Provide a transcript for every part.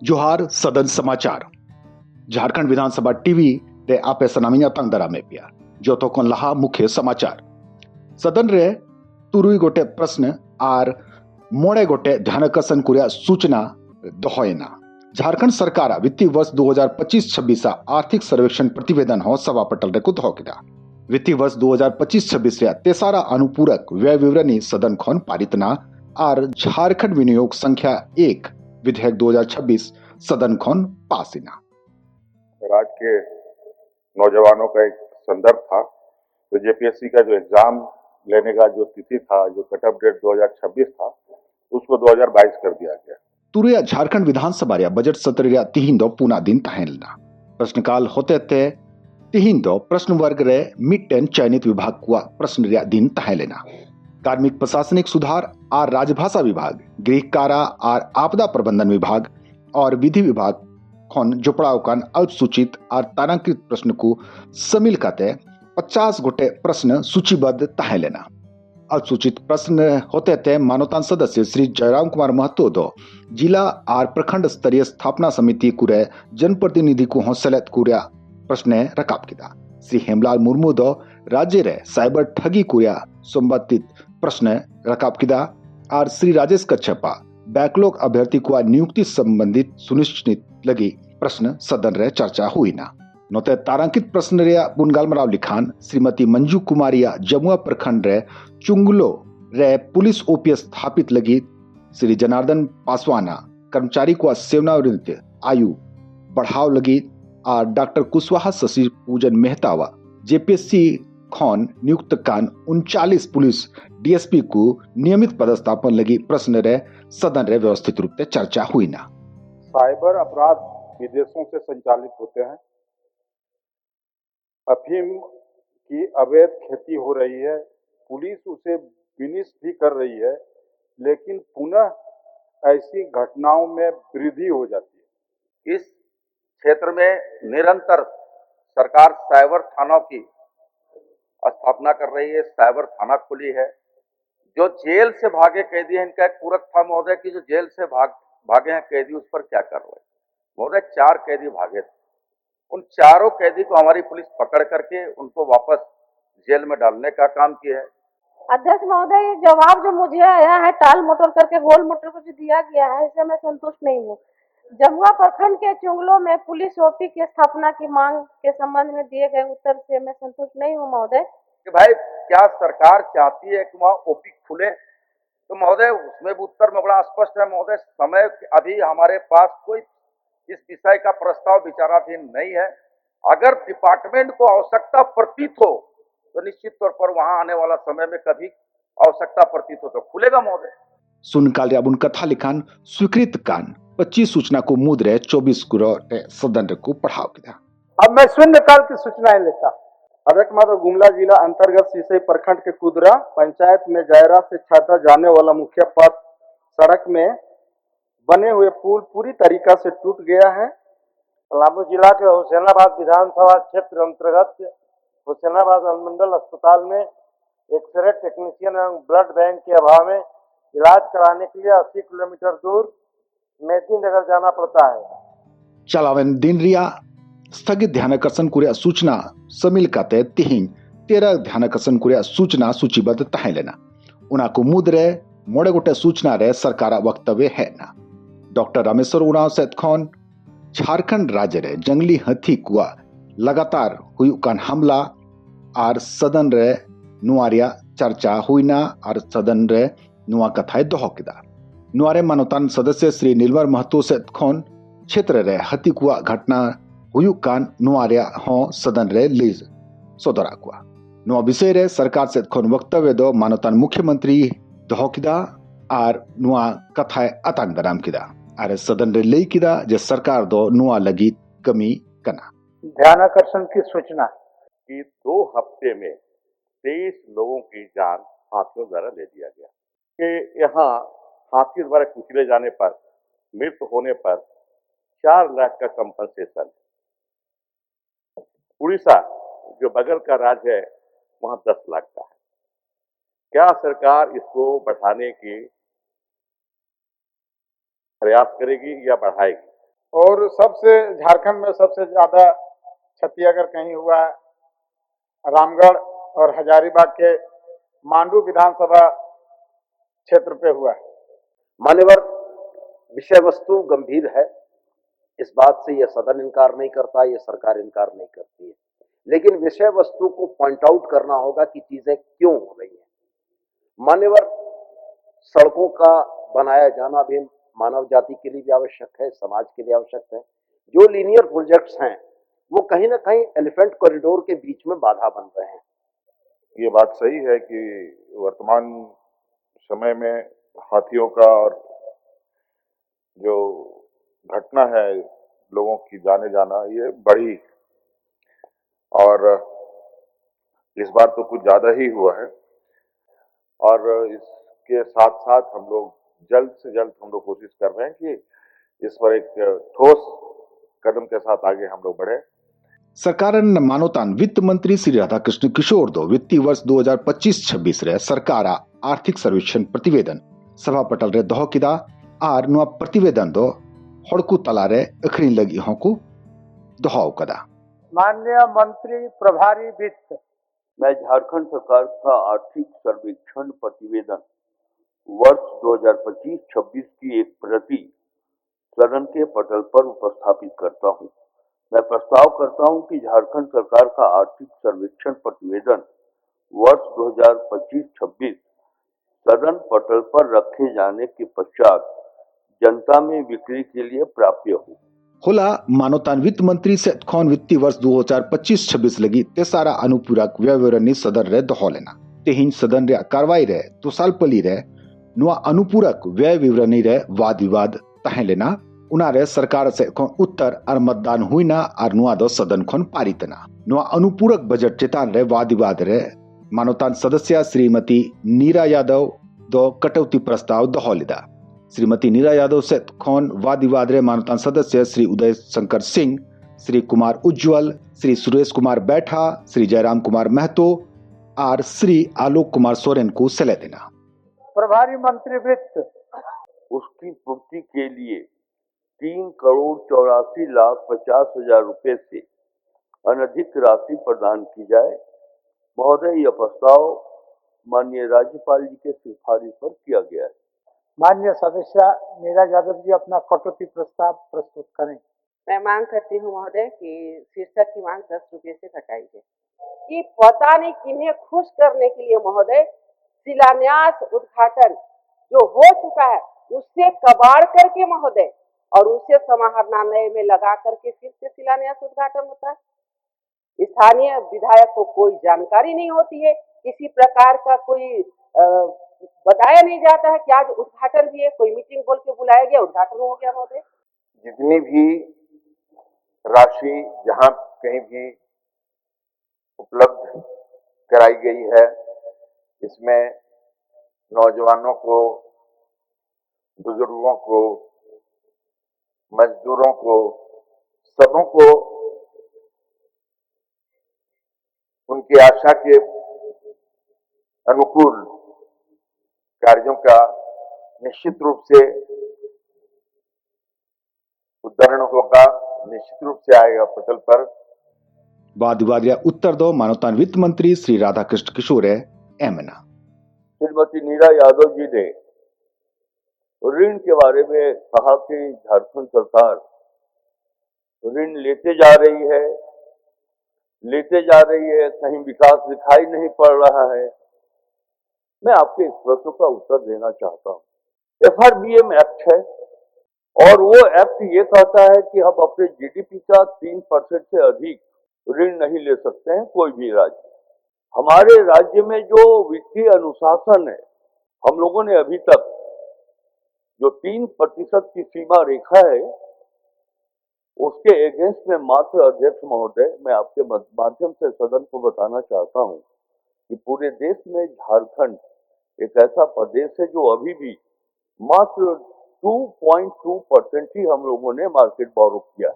जोहार सदन समाचार झारखंड विधानसभा टीवी रे आपे सनामिया तंग दरा में पिया जो तो कौन लहा मुख्य समाचार सदन रे तुरुई गोटे प्रश्न आर मोड़े गोटे ध्यानकर्षण कुरिया सूचना दोहयना झारखंड सरकार वित्तीय वर्ष 2025-26 आर्थिक सर्वेक्षण प्रतिवेदन हो सभा पटल रे को दोह किदा वित्तीय वर्ष 2025-26 रे तेसारा अनुपूरक व्यय विवरणी सदन खोन पारितना आर झारखंड विनियोग संख्या 1 विधेयक 2026 सदन खोन पासिना। राज्य के नौजवानों का एक संदर्भ था तो जेपीएससी का जो एग्जाम लेने का जो तिथि था, जो कट ऑफ डेट 2026 था, उसको 2022 कर दिया गया। तुरिया झारखंड विधानसभा रे बजट सत्र रे तिहिंदो पुना दिन तहेलना प्रश्नकाल होते थे तिहिंदो प्रश्न वर्ग रे मिड-10 चयनित विभाग को प्रश्न रे दिन तहेलेना कार्मिक प्रशासनिक सुधार आर राजभाषा विभाग, गृह कारा आर आपदा प्रबंधन विभाग और विधि विभाग खन जोपड़ाव कान अल्पसूचित और तारांकित प्रश्न को शामिल करते 50 गोटे प्रश्न सूचीबद्ध तहे लेना अल्पसूचित प्रश्न होते थे मानवतान सदस्य श्री जयराम कुमार महतो दो जिला और प्रखंड स्तरीय स्थापना समिति कुरे जनप्रतिनिधि को हौसलत कुरिया प्रश्न रकाब किया श्री हेमलाल मुर्मू दो राज्य रे साइबर ठगी कुरिया संबंधित प्रश्न रकाब किया और श्री राजेश कच्छपा बैकलॉग अभ्यर्थी को नियुक्ति संबंधित सुनिश्चित लगी प्रश्न सदन रे चर्चा हुई ना नोते तारांकित प्रश्न रे बुनगालमराव लिखान श्रीमती मंजू कुमारिया जमुआ प्रखंड रे चुंगलो रे पुलिस ओपीएस स्थापित लगी श्री जनार्दन पासवाना कर्मचारी को सेवानिवृत्ति आयु बढ़ाव लगी और डॉक्टर कुशवाहा शशि पूजन मेहतावा जेपीएससी खौन नियुक्त कान 39 पुलिस डीएसपी को नियमित पदस्थापन लगी प्रश्न रे सदन रे व्यवस्थित रूप से चर्चा हुई ना। साइबर अपराध विदेशों से संचालित होते हैं। अफीम की अवैध खेती हो रही है, पुलिस उसे विनिष्ट भी कर रही है, लेकिन पुनः ऐसी घटनाओं में वृद्धि हो जाती है। इस क्षेत्र में निरंतर सरकार साइबर थानों की स्थापना कर रही है, साइबर थाना खुली है। जो जेल से भागे कैदी हैं, इनका एक पूरक था महोदय कि जो जेल से भागे हैं कैदी, उस पर क्या कार्रवाई। महोदय 4 कैदी भागे थे, उन चारों कैदी को हमारी पुलिस पकड़ करके उनको वापस जेल में डालने का काम किया है। अध्यक्ष महोदय, ये जवाब जो मुझे आया है टाल मटोल करके गोल मटोल को जो दिया गया है, इससे मैं संतुष्ट नहीं हूँ। जमुआ प्रखंड के चुंगलो में पुलिस ओपी की स्थापना की मांग के संबंध में दिए गए उत्तर से मैं संतुष्ट नहीं हूँ महोदय। कि भाई क्या सरकार चाहती है कि वहाँ ओपी खुले, तो महोदय उसमें भी उत्तर में बड़ा स्पष्ट है महोदय। समय अभी हमारे पास कोई इस विषय का प्रस्ताव विचाराधीन नहीं है। अगर डिपार्टमेंट को आवश्यकता प्रतीत हो तो निश्चित तौर पर वहां आने वाला समय में कभी आवश्यकता प्रतीत हो तो खुलेगा महोदय। सुनकाल याबुन कथा लिखान स्वीकृत कान 25 सूचना को मुद्रे 24 करोड़ सदन को पढ़ाव किया। अब मैं शून्यकाल की सूचनाएं लेता। अध्यक्ष महोदय, गुमला जिला अंतर्गत सीसई प्रखंड के कुदरा पंचायत में जयरा से छाता जाने वाला मुख्य पथ सड़क में बने हुए पुल पूरी तरीका से टूट गया है। पलामू जिला के हुसैनाबाद विधानसभा क्षेत्र अंतर्गत हुसैनाबाद अनुमंडल अस्पताल में एक्सरे टेक्नीशियन एवं ब्लड बैंक के अभाव में इलाज कराने के लिए 80 किलोमीटर दूर मेदिनी नगर जाना पड़ता है। चलावन दिन रिया स्थगित ध्यानकर्षण कुरिया सूचना शामिल करते 13 ध्यानकर्षण कुरिया सूचना सूचीबद्ध तहे लेना उना को मुद्रे मोड़े गोटे सूचना रे सरकार वक्तव्य है ना। डॉक्टर रामेश्वर उरांव से खौन झारखंड राज्य रे जंगली हाथी कुआ लगातार हुई कान हमला और सदन रे नुआरिया चर्चा हुईना और सदन रे नुआ कथाए दोह किदा नुआरे मानवतान सदस्य श्री नीलवर महतो से खौन क्षेत्र रे हाथी कुआ घटना हुई कान नुआरिया हो सदन रे लीज सोदरा कुआ नुआ विषय रे सरकार से खौन वक्तव्य दो मानवतान मुख्यमंत्री दोह किदा और नुआ कथाए अतांग दराम किदा अरे सदन रे ले किदा जे सरकार दो नुआ लगी कमी कना। ध्यानाकर्षण की सूचना कि 2 हफ्ते में 23 लोगों की जान हाथियों द्वारा ले लिया गया। कि यहाँ हाथी द्वारा कुचले जाने पर मृत्यु होने पर 4 लाख का कंपनसेशन। उड़ीसा जो बगल का राज्य है वहां 10 लाख का है। क्या सरकार इसको बढ़ाने की प्रयास करेगी या बढ़ाएगी? और सबसे झारखंड में सबसे ज्यादा क्षति अगर कहीं हुआ है रामगढ़ और हजारीबाग के मांडू विधानसभा क्षेत्र पे हुआ है। मान्यवर, विषय वस्तु गंभीर है, इस बात से यह सदन इनकार नहीं करता, यह सरकार इनकार नहीं करती है, लेकिन विषय वस्तु को पॉइंट आउट करना होगा कि चीजें क्यों हो रही हैं। मान्यवर, सड़कों का बनाया जाना भी मानव जाति के लिए भी आवश्यक है, समाज के लिए आवश्यक है। जो लीनियर प्रोजेक्ट्स हैं वो कहीं ना कहीं एलिफेंट कॉरिडोर के बीच में बाधा बन रहे हैं। ये बात सही है कि वर्तमान समय में हाथियों का और जो घटना है लोगों की जाने जाना ये बढ़ी, और इस बार तो कुछ ज्यादा ही हुआ है। और इसके साथ साथ हम लोग जल्द से जल्द कोशिश कर रहे हैं कि इस पर एक ठोस कदम के साथ आगे हम लोग बढ़े। सरकारन मानोतान वित्त मंत्री श्री राधाकृष्ण किशोर दो वित्तीय वर्ष 2025-26 रे सरकार आर्थिक सर्वेक्षण प्रतिवेदन सभा पटल रे दह किदा आर नुआ प्रतिवेदन दो हड़कू तला रे अखरी लगी होंकू दोहाव कदा। माननीय मंत्री प्रभारी वित्त, मैं झारखंड सरकार का आर्थिक सर्वेक्षण प्रतिवेदन वर्ष 2025-26 की एक प्रति सदन के पटल पर उपस्थापित करता हूं। मैं प्रस्ताव करता हूं कि झारखंड सरकार का आर्थिक सर्वेक्षण प्रतिवेदन वर्ष 2025-26 सदन पटल पर रखे जाने के पश्चात जनता में बिक्री के लिए प्राप्य हो। होला मानोतान वित्त मंत्री से खौन वित्तीय वर्ष 2025-26 लगी तेसारा अनुपूरक व्यय विवरणी सदन रे दहो लेना तेहिन सदन रे कार्रवाई रे तो साल पली रे नुआ अनुपूरक व्यय विवरणी रे वाद विवाद तहे लेना उना रे सरकार से खौन उत्तर और मतदान हुईना और नुआ दो सदन खौन पारितना नुआ अनुपूरक बजट चेतान रे वाद विवाद रे मानोतान सदस्य श्रीमती नीरा यादव दो कटौती प्रस्ताव दहो लेदा। श्रीमती नीरा यादव से खौन वाद विवाद रे मानोतान सदस्य श्री उदय शंकर सिंह, श्री कुमार उज्ज्वल, श्री सुरेश कुमार बैठा, श्री जयराम कुमार महतो और श्री आलोक कुमार सोरेन को सलाह देना। प्रभारी मंत्री वित्त, उसकी पूर्ति के लिए 3,84,50,000 रुपए से अनधिक राशि प्रदान की जाए। महोदय, यह प्रस्ताव माननीय राज्यपाल जी के सिफारिश पर किया गया है। माननीय सदस्य नीरा यादव जी अपना कटौती प्रस्ताव प्रस्तुत करें। मैं मांग करती हूँ महोदय कि शीर्षक की मांग 10 रुपये से घटाई जाए। कि पता नहीं किन्हें खुश करने के लिए महोदय शिलान्यास उद्घाटन जो हो चुका है उससे कबाड़ करके महोदय और उसे समाहरणालय में लगा करके फिर से शिलान्यास उद्घाटन होता है। स्थानीय विधायक को कोई जानकारी नहीं होती है, किसी प्रकार का कोई बताया नहीं जाता है कि आज उद्घाटन भी है, कोई मीटिंग बोल के बुलाया गया, उद्घाटन हो गया महोदय। जितनी भी राशि जहां कहीं भी उपलब्ध कराई गई है इसमें नौजवानों को, बुजुर्गों को, मजदूरों को, सबों को उनकी आशा के अनुकूल कार्यों का निश्चित रूप से उद्धरण होगा, निश्चित रूप से आएगा पटल पर। वाद विवाद या उत्तर दो मानवतान वित्त मंत्री श्री राधाकृष्ण किशोर एमना। श्रीमती नीरा यादव जी ने ऋण के बारे में कहा कि झारखंड सरकार ऋण लेते जा रही है, कहीं विकास दिखाई नहीं पड़ रहा है। मैं आपके इस प्रश्न का उत्तर देना चाहता हूँ। FRBM एक्ट है और वो एक्ट ये कहता है कि हम अपने GDP का 3% से अधिक ऋण नहीं ले सकते हैं कोई भी राज्य। हमारे राज्य में जो वित्तीय अनुशासन है, हम लोगों ने अभी तक जो 3% की सीमा रेखा है उसके अगेंस्ट में मात्र अध्यक्ष महोदय, मैं आपके माध्यम से सदन को बताना चाहता हूं कि पूरे देश में झारखंड एक ऐसा प्रदेश है जो अभी भी मात्र 2.2% ही हम लोगों ने मार्केट बोरो किया।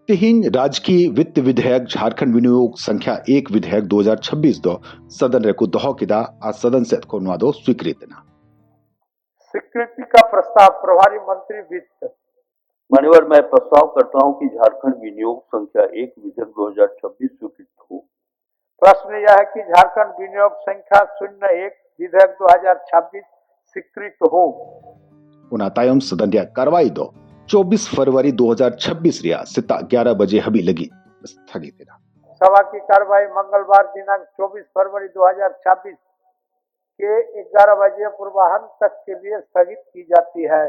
तिहिन राजकीय वित्त विधेयक झारखंड विनियोग संख्या 1 विधेयक 2026 दो सदन रे को दहो किदा आ सदन से को नुआ स्वीकृत ना। स्वीकृति का प्रस्ताव प्रभारी मंत्री वित्त, मान्यवर, मैं प्रस्ताव करता हूं कि झारखंड विनियोग संख्या 1 विधेयक 2026 स्वीकृत हो। प्रश्न यह है कि झारखंड विनियोग संख्या 01 विधेयक 2026 स्वीकृत हो। उना तायम सदन रिया कार्रवाई दो 24 फरवरी 2026 रिया सिता 11 बजे हबी लगी स्थगित है। सभा की कार्रवाई मंगलवार दिनांक 24 फरवरी 2026 के 11 बजे पूर्वाह्न तक के लिए स्थगित की जाती है।